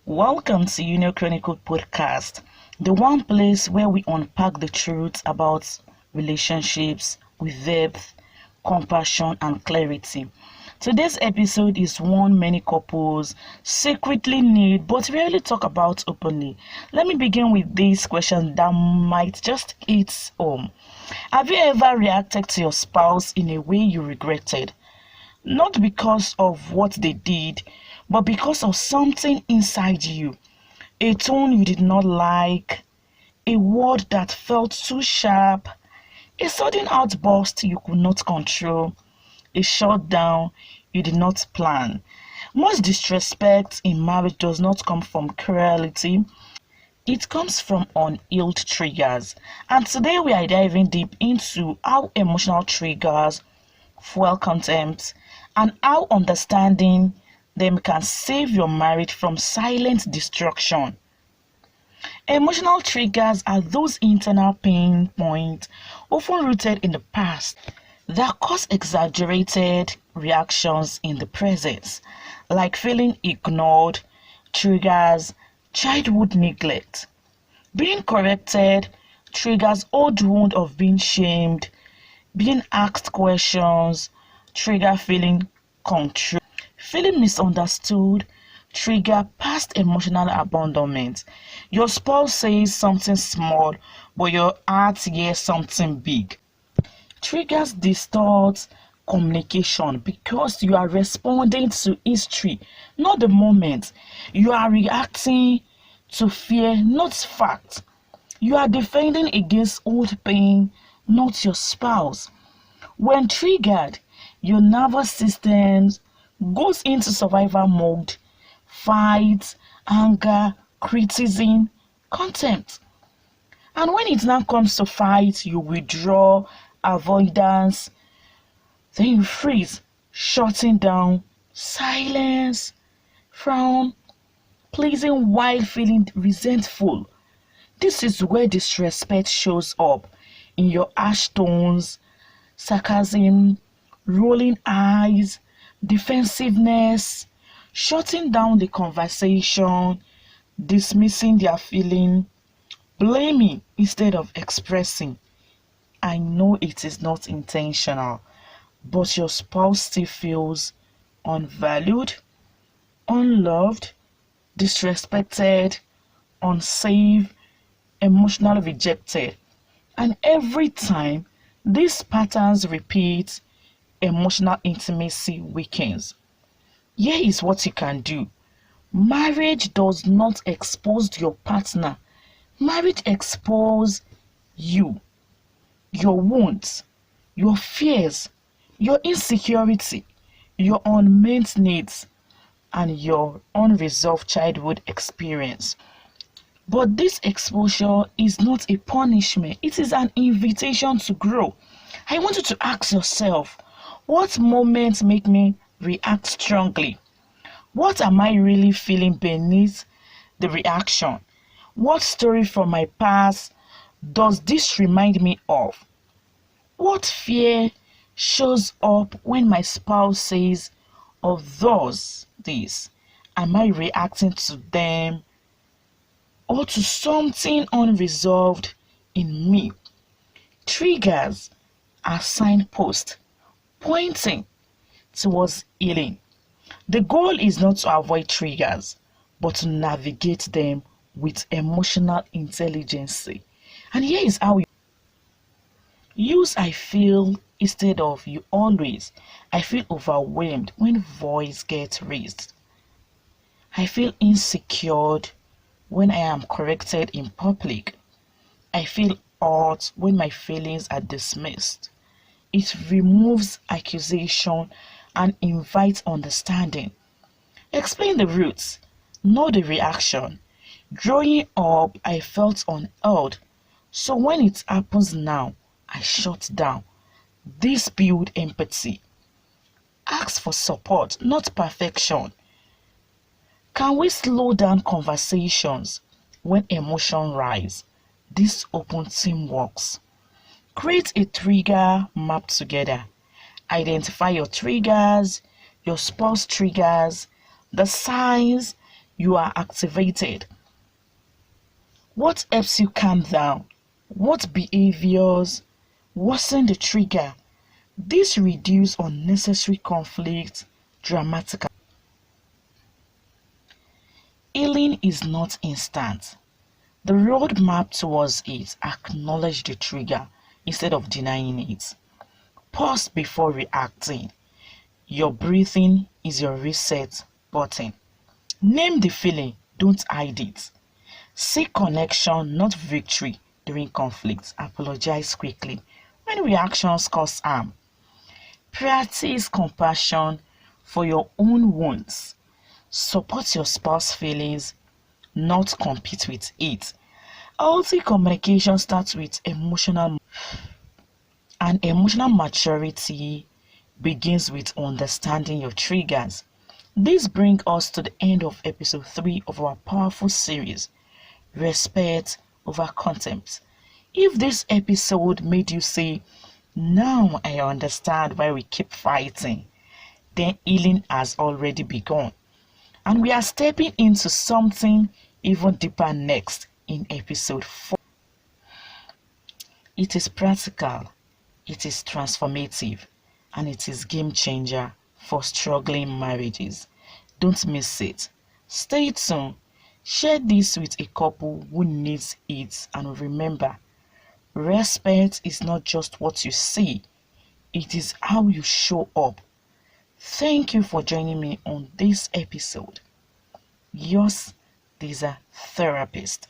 Welcome to Chronicle podcast, the one place where we unpack the truth about relationships with depth, compassion, and clarity. Today's episode is one many couples secretly need but rarely talk about openly. Let me begin with this question that might just hit home. Have you ever reacted to your spouse in a way you regretted? Not because of what they did, but because of something inside you. A tone you did not like, a word that felt too sharp, a sudden outburst you could not control, a shutdown you did not plan. Most disrespect in marriage does not come from cruelty. It comes from unhealed triggers. And today we are diving deep into how emotional triggers fuel contempt and how understanding them can save your marriage from silent destruction. Emotional triggers are those internal pain points, often rooted in the past, that cause exaggerated reactions in the present, like feeling ignored, triggers childhood neglect. Being corrected triggers old wound of being shamed, being asked questions trigger feeling control. Feeling misunderstood trigger past emotional abandonment. Your spouse says something small, but your heart hears something big. Triggers distort communication because you are responding to history, not the moment. You are reacting to fear, not fact. You are defending against old pain, not your spouse. When triggered, your nervous system goes into survival mode, fight, anger, criticism, contempt. And when it now comes to fight, you withdraw, avoidance, then you freeze, shutting down, silence, frown, pleasing while feeling resentful. This is where disrespect shows up in your harsh tones, sarcasm, rolling eyes, defensiveness, shutting down the conversation, dismissing their feeling, blaming instead of expressing. I know it is not intentional, but your spouse still feels unvalued, unloved, disrespected, unsafe, emotionally rejected. And every time these patterns repeat, emotional intimacy weakens. Here is what you can do. Marriage does not expose your partner. Marriage exposes you, your wounds, your fears, your insecurity, your unmet needs, and your unresolved childhood experience. But this exposure is not a punishment, it is an invitation to grow. I want you to ask yourself, what moments make me react strongly? What am I really feeling beneath the reaction? What story from my past does this remind me of? What fear shows up when my spouse says or does this? Am I reacting to them or to something unresolved in me? Triggers are signposts pointing towards healing. The goal is not to avoid triggers, but to navigate them with emotional intelligence. And here is how you use I feel instead of you always. I feel overwhelmed when voice gets raised. I feel insecure when I am corrected in public. I feel hurt when my feelings are dismissed. It removes accusation and invites understanding. Explain the roots, not the reaction. Growing up, I felt unheard. So when it happens now, I shut down. This builds empathy. Ask for support, not perfection. Can we slow down conversations when emotions rise? This open teamwork. Create a trigger map together. Identify your triggers, your spouse triggers, the signs, you are activated. What helps you calm down? What behaviors worsen the trigger? This reduces unnecessary conflict dramatically. Healing is not instant. The roadmap towards it acknowledge the trigger instead of denying it. Pause before reacting. Your breathing is your reset button. Name the feeling, don't hide it. Seek connection, not victory during conflict. Apologize quickly when reactions cause harm. Practice compassion for your own wounds. Support your spouse's feelings, not compete with it. Healthy communication starts with emotional maturity begins with understanding your triggers. This brings us to the end of episode 3 of our powerful series, Respect over Contempt. If this episode made you say, "Now I understand why we keep fighting," then healing has already begun. And we are stepping into something even deeper next in episode 4. It is practical, it is transformative, and it is game changer for struggling marriages. Don't miss it. Stay tuned. Share this with a couple who needs it, and remember, respect is not just what you see, it is how you show up. Thank you for joining me on this episode. Yours, Lisa Therapist.